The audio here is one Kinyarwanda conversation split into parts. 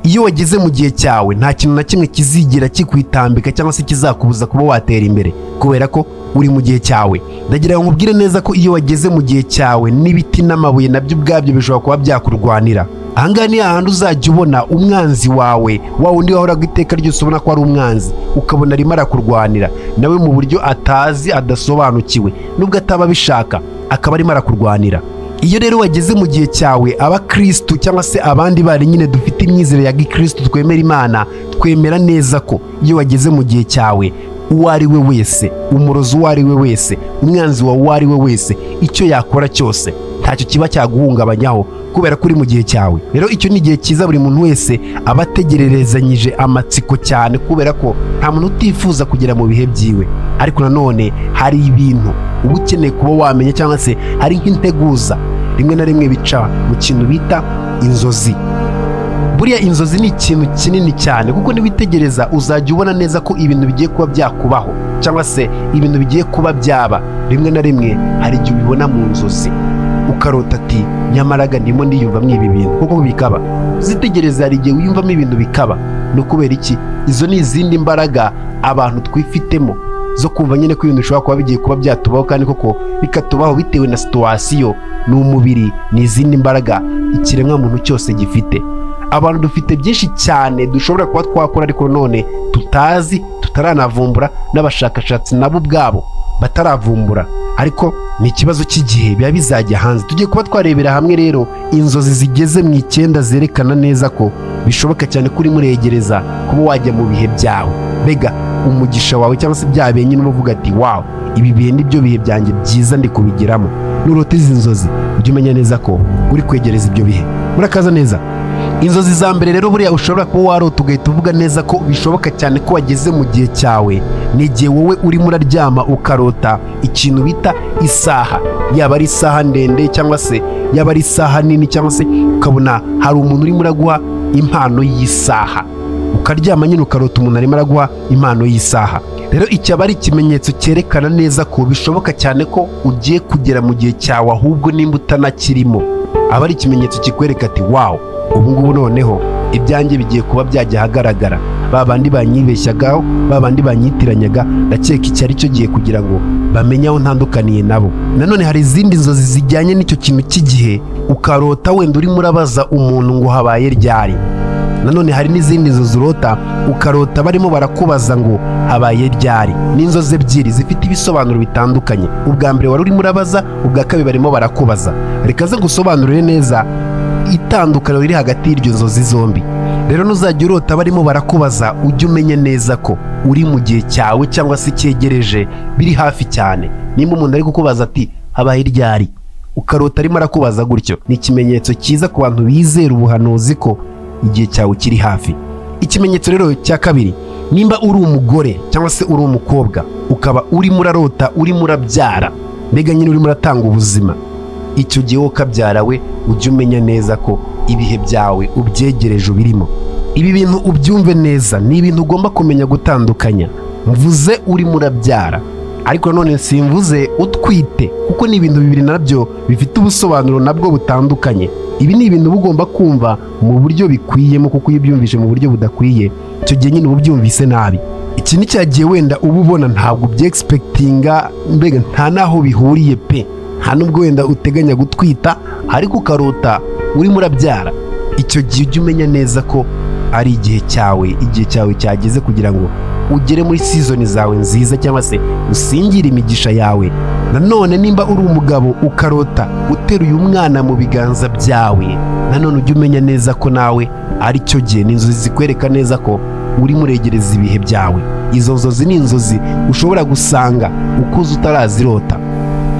iyo wageze mu gihe cyawe nta kintu na kimwe kizigira kikwitambika cyangwa se kizakubuza kuba watera imbere kubera ko uri mu gihe cyawe. Ndagira ngo nkubwire neza ko iyo wageze mu gihe cyawe n'ibiti n'amabuye nabyo ubwabyo bishobora kuba byakurwanira. Ahangaha ni hahandi uzajya ubona umwanzi wawe, wa wundi wahoraga iteka ryose ubona ko ari umwanzi, ukabona arimo arakurwanira nawe mu buryo atazi adasobanukiwe, nubwo ataba abishaka akaba arimo arakurwanira. Iyo rero wageze mu gihe cyawe, abakristo cyangwa se abandi bari nyine dufite imyizere ya gikristo twemera Imana, twemera neza ko iyo wageze mu gihe cyawe, uwo ari we wese, umurozi uwo ari we wese, umwanzi wawe uwo ari we wese, icyo yakora cyose ntacyo kiba cyaguhungabanyaho kubera ko uri mu gihe cyawe. Rero icyo ni igihe cyiza buri muntu wese aba ategererezanyije amatsiko cyane, kubera ko nta muntu utifuza kugera mu bihe byiwe. Ariko nanone hari ibintu uba ukeneye kuba wamenya, cyangwa se hari nk'integuza rimwe na rimwe bica mu kintu bita inzozi. Buriya inzozi ni ikintu kinini cyane, kuko niwitegereza uzajya ubona neza ko ibintu bigiye kuba byakubaho, cyangwa se ibintu bigiye kuba byaba. Rimwe na rimwe hari igihe ubibona mu nzozi ukarota ati nyamaraga ndimo ndiyumvamo ibi bintu kuko bikaba. Uzitegereza hari igihe wiyumvamo ibintu bikaba. Ni ukubera iki? Izo ni izindi mbaraga abantu twifitemo zo kumva nyine ko ibintu bishobora kuba bigiye kuba byatubaho, kandi koko bikatubaho bitewe na situwasiyo. Ni umubiri, ni izindi mbaraga ikiremwa muntu cyose gifite. Abantu dufite byinshi cyane dushobora kuba twakora, ariko none tutazi, tutaranavumbura, n'abashakashatsi nabo ubwabo bataravumbura. Ariko ni ikibazo cy'igihe biba bizajya hanze. Tugiye kuba twarebera hamwe rero inzozi zigeze mu 9 zerekana neza ko bishoboka cyane kuri muregereza kuba wajya mu bihe byawe, mbega umugisha wawe, cyangwa se bya benye n'uvuga ati wow, ibi bihe nibyo bihe byanjye byiza ndi kubigiramo. Nurota izi nzozi ujye umenya neza ko uri kwegereza ibyo bihe. Murakaza neza. Inzozi za mbere rero buriya ushobora kuba warota ugahita uvuga neza ko bishoboka cyane ko wageze mu gihe cyawe, ni igihe wowe urimo uraryama ukarota ikintu bita isaha, yaba ari isaha ndende cyangwa se yaba ari isaha nini, cyangwa se ukabona hari umuntu urimo uraguha impano y'isaha, ukaryama nyine ukarota umuntu arimo araguha impano y'isaha. Rero icyo aba ari ikimenyetso cyerekana neza ko bishoboka cyane ko ugiye kugera mu gihe cyawe, ahubwo nimba utanakirimo aba ari ikimenyetso kikwereka ati wow, ubu ngubu noneho ibyanjye bigiye kuba byajya ahagaragara. Babandi banyibeshyagaho, babandi banyitiranyaga, ndakeka icyo ari cyo gihe kugira ngo bamenye aho ntandukaniye nabo. Nanone hari izindi nzozi zijyanye n'icyo kintu cy'igihe, ukarota wenda urimo urabaza umuntu ngo habaye ryari. Nanone hari n'izindi nzozi urota ukarota barimo barakubaza ngo habaye ryari. Ni inzozi ebyiri zifite ibisobanuro bitandukanye. Ubwa mbere wari urimo urabaza, ubwa kabiri barimo barakubaza. Reka ze gusobanurire neza itandukaniro riri hagati y'iryo nzozi zombi. Rero nuzajya urota barimo barakubaza, ujye umenya neza ko uri mu gihe cyawe cyangwa se cyegereje, biri hafi cyane. Nimba umuntu ari kukubaza ati habaye ryari, ukarota arimo arakubaza gutyo, ni ikimenyetso cyiza ku bantu bizera ubuhanuzi ko igihe cyawe kiri hafi. Ikimenyetso rero cya kabiri, nimba uri umugore cyangwa se uri umukobwa ukaba urimo urarota urimo urabyara, mbega nyine urimo uratanga ubuzima, icyo gihe wowe ukabyarawe ujye umenya neza ko ibihe byawe ubyegereje ubirimo. Ibi bintu ubyumve neza, ni ibintu ugomba kumenya gutandukanya. Mvuze urimo urabyara, ariko nanone simvuze utwite, kuko ni ibintu bibiri nabyo bifite ubusobanuro nabwo butandukanye. Ibi ni ibintu ugomba kumva mu buryo bikwiyemo, kuko iyo ubyumvise mu buryo budakwiye, icyo gihe nyine uba ubyumvise nabi. Iki ni cya gihe wenda uba ubona ntabwo ubyegispektinga, mbega nta naho bihuriye pe, nta nubwo wenda uteganya gutwita, ariko ukarota urimo urabyara. Icyo gihe ujye umenya neza ko ari igihe cyawe cyageze kugira ngo ugere muri season zawe nziza, cyangwa se usingire imigisha yawe. Nanone nimba uri umugabo ukarota uteruye umwana mu biganza byawe, nanone ujye umenya neza ko nawe ari cyo gihe. Ni inzozi zikwereka neza ko urimo uregereza ibihe byawe. Izo nzozi ni inzozi ushobora gusanga ukuze utarazirota.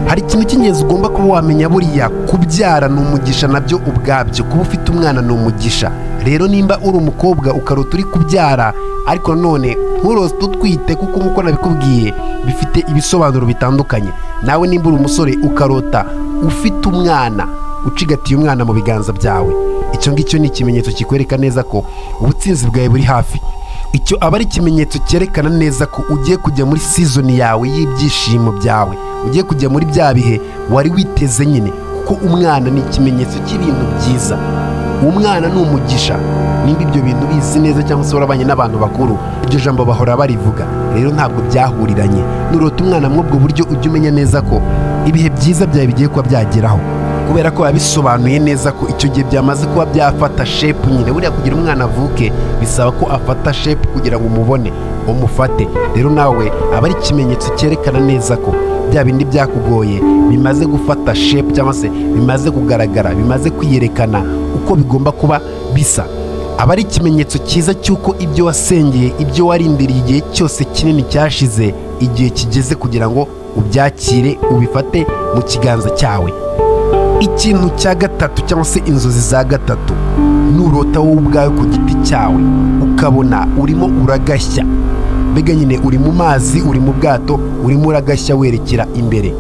Hari ikintu cy'ingenzi ugomba kuba wamenya, buriya kubyara ni umugisha nabyo ubwabyo, kuba ufite umwana ni umugisha. Rero nimba uri umukobwa ukarota uri kubyara, ariko none nturote utwite, kuko nk'uko nabikubwiye bifite ibisobanuro bitandukanye. Nawe nimba uri umusore ukarota ufite umwana, ucigatiye umwana mu biganza byawe, icyo ngicyo ni ikimenyetso kikwereka neza ko ubutsinzi bwawe buri hafi. Icyo aba ari ikimenyetso cyerekana neza ko ugiye kujya muri season yawe y'ibyishimo byawe, ugiye kujya muri bya bihe wari witeze nyine, kuko umwana ni ikimenyetso cy'ibintu byiza. umwana ni umugisha. Nimba ibyo bintu bizi neza cyangwa se warabanye n'abantu bakuru, iryo jambo bahora barivuga. Rero ntabwo byahuriranye. Nurota umwana muri ubwo buryo ujye umenya neza ko ibihe byiza byawe bigiye kuba byageraho, kubera ko yabisobanuye neza ko icyo gihe byamaze kuba byafata shepu nyine. Buriya kugira umwana avuke bisaba ko afata shepu kugira ngo umubone umufate. Rero nawe aba ari ikimenyetso cyerekana neza ko bya bindi byakugoye bimaze gufata shepu cyangwa se bimaze kugaragara, bimaze kwiyerekana uko bigomba kuba bisa. Aba ari ikimenyetso cyiza cy'uko ibyo wasengeye, ibyo warindiriye igihe cyose kinini cyashize, igihe kigeze kugira ngo ubyakire, ubifate mu kiganza cyawe. Ikintu cya gatatu cyangwa se inzozi za gatatu, nurota wowe ubwawe ku giti cyawe ukabona urimo uragashya, mbega nyine uri mu mazi, uri mu bwato, urimo uragashya werekera imbere.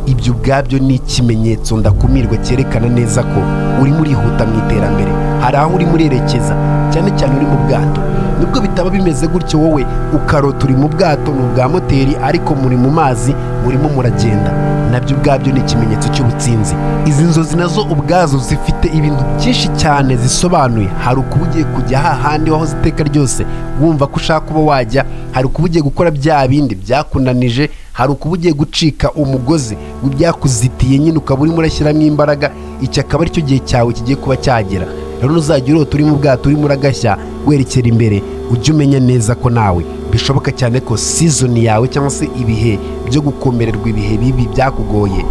Ibyo ubwabyo ni ikimenyetso ndakumirwa cyerekana neza ko urimo urihuta mu iterambere. Hari aho urimo urerekeza, cyane cyane uri mu bwato. Nubwo bitaba bimeze gutyo, wowe ukarota uri mu bwato, ni ubwa moteri, ariko muri mu mazi, murimo muragenda, nabyo ubwabyo ni ikimenyetso cy'ubutsinzi. Izi nzozi nazo ubwazo zifite ibintu byinshi cyane zisobanuye. Hari ukuba ugiye kujya hahandi wahoze iteka ryose wumva ko ushaka kuba wajya, hari ukuba ugiye gukora bya bindi byakunanije, hari ukuba ugiye gucika umugozi w'ibyakuzitiye nyine ukaba urimo urashyiramo imbaraga. Iki akaba aricyo gihe cyawe kigiye kuba cyagera. Rero nuzajya urota uri mu bwato, urimo uragashya werekera imbere, ujye umenya neza ko nawe bishoboka cyane ko sizoni yawe cyangwa se ibihe byo gukomererwa, ibihe bibi byakugoye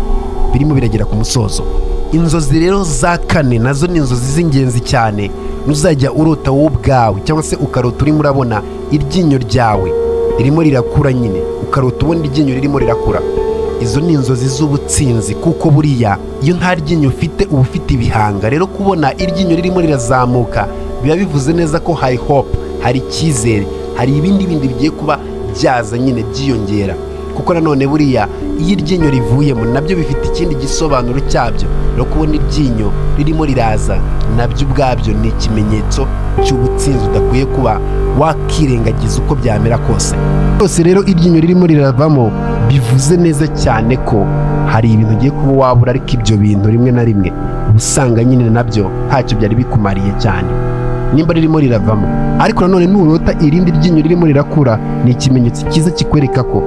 birimo biragera ku musozo. Inzozi rero za kane nazo ni inzozi z'ingenzi cyane. Nuzajya urota wowe ubwawe cyangwa se ukarota urimo urabona iryinyo ryawe ririmo rirakura nyine, ukarota ubona iryinyo ririmo rirakura. Izo ni inzozi z'ubutsinzi, kuko buriya iyo nta ryinyo ufite uba ufite ibihanga. Rero kubona iryinyo ririmo rirazamuka biba bivuze neza ko hari hope, hari icyizere, hari ibindi bigiye kuba byaza nyine byiyongera. Kuko nanone buriya iyo iryinyo rivuyemo nabyo bifite ikindi gisobanuro cyabyo. Rero kubona iryinyo ririmo riraza nabyo ubwabyo ni ikimenyetso cy'ubutsinzi udakwiye kuba wakirengagiza uko byamera kose. Rwose rero iryinyo ririmo riravamo bivuze neza cyane ko hari ibintu ugiye kuba wabura, ariko ibyo bintu rimwe na rimwe usanga nyine nabyo ntacyo byari bikumariye cyane nimba ririmo riravamo. Ariko nanone nurota irindi ryinyo ririmo rirakura, ni ikimenyetso cyiza kikwereka ko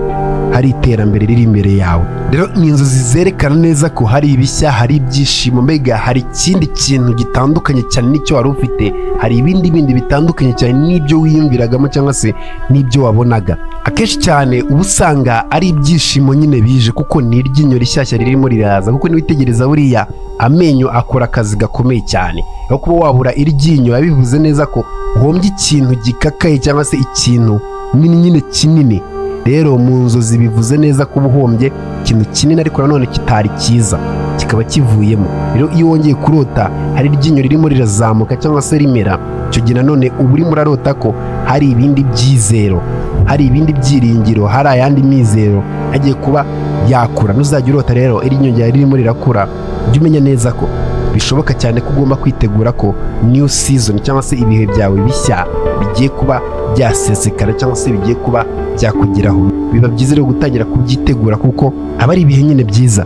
hari iterambere riri imbere yawe. Rero ni inzozi zerekana neza ko hari ibishya, hari ibyishimo, mbega hari ikindi kintu gitandukanye cyane n'icyo wari ufite, hari ibindi bitandukanye cyane n'ibyo wiyumviragamo cyangwa se n'ibyo wabonaga. Akenshi cyane uba usanga ari ibyishimo nyine bije, kuko ni iryinyo rishyashya ririmo riraza. Kuko niwitegereza buriya amenyo akora akazi gakomeye cyane. Aho kuba wabura iryinyo bivuze neza ko uhombye ikintu gikakaye cyangwa se ikintu nyine kinini. Rero mu nzozi bivuze neza ko ubuhombye ikintu kinini ariko nanone kitari cyiza kikaba kivuyemo. Rero iyo wongeye kurota hari iryinyo ririmo rirazamuka cyangwa se rimera, icyo gihe nanone uba urimo urarota ko hari ibindi byizero, hari ibindi byiringiro, hari ayandi mizero agiye kuba yakura. Nuzajya urota rero iryinyo ryawe ririmo rirakura, ujye umenya neza ko bishoboka cyane ko ugomba kwitegura ko new season cyangwa se ibihe byawe bishya bigiye kuba byasesekara cyangwa se bigiye kuba byakugeraho. Biba byiza rero gutangira kubyitegura, kuko aba ari ibihe nyine byiza.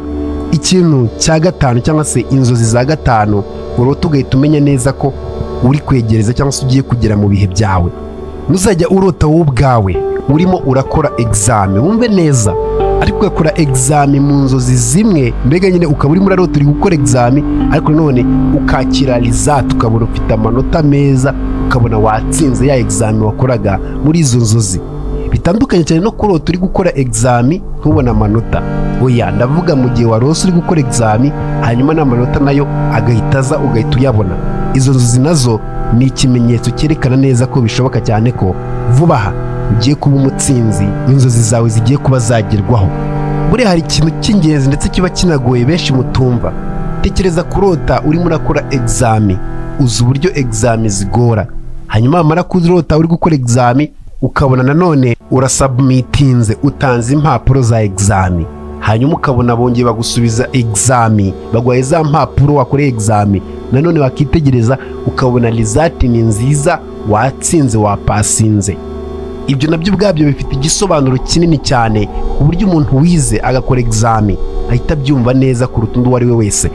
Ikintu cya gatanu cyangwa se inzozi za gatanu, urota ugahita umenya neza ko uri kwegereza cyangwa se ugiye kugera mu bihe byawe. Nuzajya urota wowe ubwawe urimo urakora examen, wumve neza, ariko ugakora examen mu nzozi zimwe, mbega nyine ukaba urimo urarota uri gukora examen, ariko none ukakira result ukabona ufite amanota meza, ukabona watsinze ya examen wakoraga muri izo nzozi. Bitandukanye cyane no kurota uri gukora examen ntubona amanota. Oya, ndavuga mu gihe warose uri gukora examen hanyuma n'amanota nayo agahita aza ugahita uyabona. Izo nzozi nazo ni ikimenyetso cyerekana neza ko bishoboka cyane ko vuba aha ugiye kuba umutsinzi, inzozi zawe zigiye kuba zagerwaho. Buriya hari ikintu cy'ingenzi ndetse kiba kinagoye benshi mutumva. Tekereza kurota urimo urakora examen, uzi uburyo examen zigora, hanyuma wamara kurota uri gukora examen ukabona nanone urasubmitinze, utanze impapuro za examen, hanyuma ukabona bongeye bagusubiza examen, baguhaye za mpapuro wakoreye examen, nanone wakitegereza ukabona result ni nziza, watsinze, wapasinze. Ibyo nabyo ubwabyo bifite igisobanuro kinini cyane, ku buryo umuntu wize agakora examen ahita abyumva neza kuruta undi uwo ari we wese.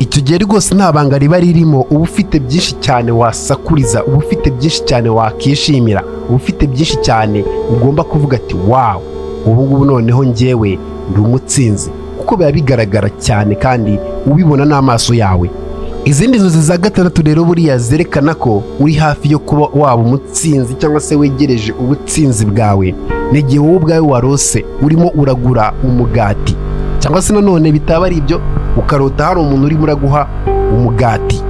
icyo gihe rwose nta banga riba ririmo, uba ufite byinshi cyane wasakuriza, uba ufite byinshi cyane wakishimira, uba ufite byinshi cyane ugomba kuvuga ati wawu, ubu ngubu noneho njyewe ndi umutsinzi, kuko biba bigaragara cyane kandi ubibona n'amaso yawe. Izindi nzozi za gatandatu rero buriya zerekana ko uri hafi yo kuba waba umutsinzi cyangwa se wegereje ubutsinzi bwawe, n'igihe wowe ubwawe warose urimo uragura umugati, cyangwa se nanone bitaba ari ibyo ukarota hari umuntu urimo uraguha umugati.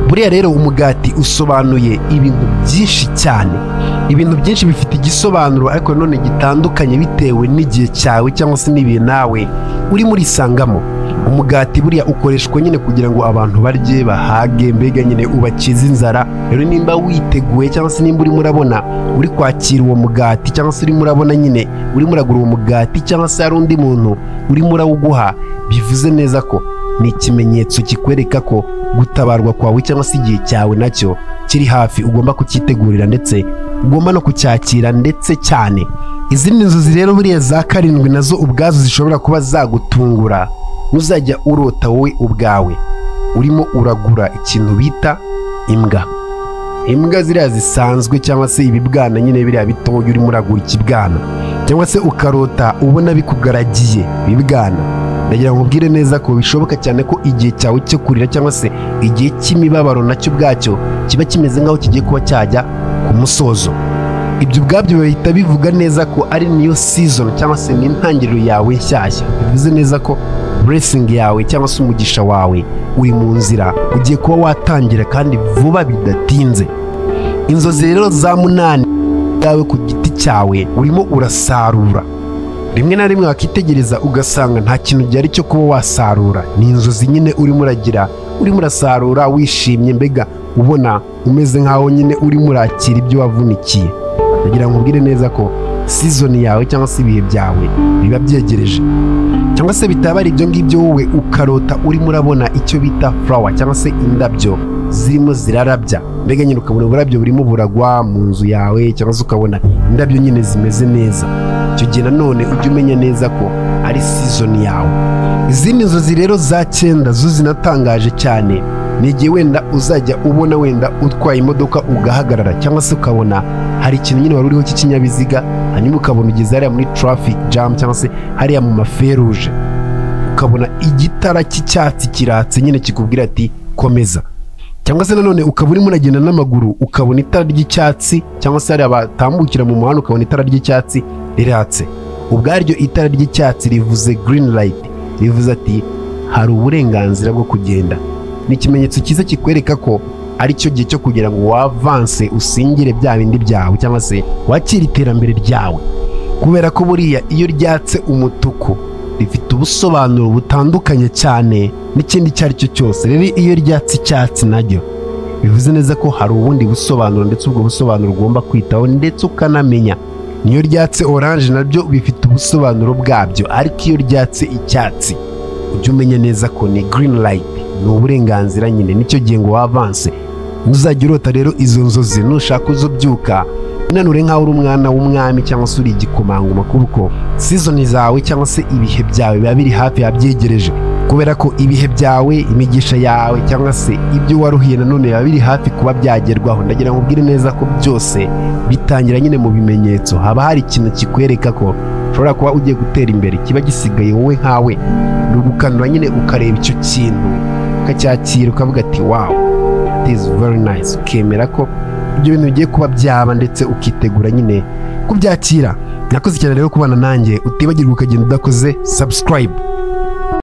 Buriya rero umugati usobanuye ibintu byinshi cyane, ibintu byinshi bifite igisobanuro ariko nanone gitandukanye bitewe n'igihe cyawe cyangwa se n'ibihe nawe urimo urisangamo. Umugati buriya ukoreshwa nyine kugira ngo abantu barye bahage, mbega nyine ubakize inzara. Rero nimba witeguye cyangwa se nimba urimo urabona uri kwakira uwo mugati, cyangwa se urimo urabona nyine urimo uragura uwo mugati, cyangwa se hari undi muntu urimo urawuguha, bivuze neza ko ni ikimenyetso kikwereka ko gutabarwa kwawe cyangwa se igihe cyawe nacyo kiri hafi, ugomba kucyitegurira ndetse ugomba no kucyakira ndetse cyane. Izindi nzozi rero buriya za karindwi nazo ubwazo zishobora kuba zagutungura. Ntuzajya urota wowe ubwawe urimo uragura ikintu bita imbwa. Imbwa ziriya zisanzwe cyangwa se ibibwana nyine biriya bitoya urimo uragura ikibwana, cyangwa se ukarota ubona bikugaragiye ibibwana. Ndagira ngo ubwire neza ko bishoboka cyane ko igihe cyawe cyo kurira cyangwa se igihe cy'imibabaro nacyo ubwacyo kiba kimeze nk'aho kigiye kuba cyajya ku musozo. Ibyo ubwabyo bahita bivuga neza ko ari niyo season cyangwa se n'intangiriro yawe nshyashya. Bivuze neza ko blessing yawe cyangwa se umugisha wawe uri mu nzira, ugiye kuba watangira kandi vuba bidatinze. Inzozi rero za munani yawe ku giti cyawe urimo urasarura. Rimwe na rimwe wakitegereza ugasanga nta kintu gihari cyo kuba wasarura. Ni inzozi nyine urimo uragira, urimo urasarura wishimye, mbega ubona umeze nkaho nyine urimo urakira ibyo wavunikiye. Ndagira ngo ubwire neza ko season yawe cyangwa se ibihe byawe biba byegereje, cyangwa se bitaba ari ibyo ngibyo wowe ukarota urimo urabona icyo bita flower cyangwa se indabyo zirimo zirarabya, mbega nyine ukabona uburabyo burimo buragwa mu nzu yawe, cyangwa se ukabona indabyo nyine zimeze neza. Icyo gihe nanone ujye umenya neza ko ari season yawe. Izindi nzozi rero za cyenda zo zinatangaje cyane, ni igihe wenda uzajya ubona wenda utwaye imodoka ugahagarara, cyangwa se ukabona hari ikintu nyine wari uriho cy'ikinyabiziga, hanyuma ukabona ugeze hariya muri traffic jam cyangwa se hariya mu maferuje, ukabona igitara cy'icyatsi kiratse nyine kikubwira ati komeza. Cyangwa se nanone ukaba urimo uragenda n'amaguru ukabona itara ry'icyatsi, cyangwa se hariya batambukira mu muhanda ukabona itara ry'icyatsi riratse. Ubwaryo itara ry'icyatsi rivuze green light, rivuze ati hari uburenganzira bwo kugenda. Ni ikimenyetso cyiza kikwereka ko ari cyo gihe cyo kugira ngo wavanse usingire bya bindi byawe cyangwa se wakire iterambere ryawe, kubera ko buriya iyo ryatse umutuku rifite ubusobanuro butandukanye cyane n'ikindi icyo ari cyo cyose. Rero iyo ryatse icyatsi naryo bivuze neza ko hari ubundi busobanuro, ndetse ubwo busobanuro ugomba kwitaho ndetse ukanamenya. Niyo ryatse orange nabyo bifite ubusobanuro bwabyo, ariko iyo ryatse icyatsi ujye umenya neza ko ni green light, ni uburenganzira nyine, nicyo gihe ngo wavanse. Ntuzajya urota rero izo nzozi, nushaka uzubyuka unanure nk'aho uri umwana w'umwami cyangwa se uri igikomangoma, kuko season zawe cyangwa se ibihe byawe biba biri hafi yabyegereje, kubera ko ibihe byawe, imigisha yawe cyangwa se ibyo waruhiye nanone biba biri hafi kuba byagerwaho. Ndagira ngo ubwire neza ko byose bitangira nyine mu bimenyetso. Haba hari ikintu kikwereka ko ushobora kuba ugiye gutera imbere, kiba gisigaye wowe nkawe ni ugukanura nyine ukareba icyo kintu ukacyakira ukavuga ati wow, it is very nice, ukemera ko ibyo bintu bigiye kuba byaba ndetse ukitegura nyine kubyakira. Nakoze cyane rero kubana nanjye, utibagirwa ukagenda udakoze subscribe.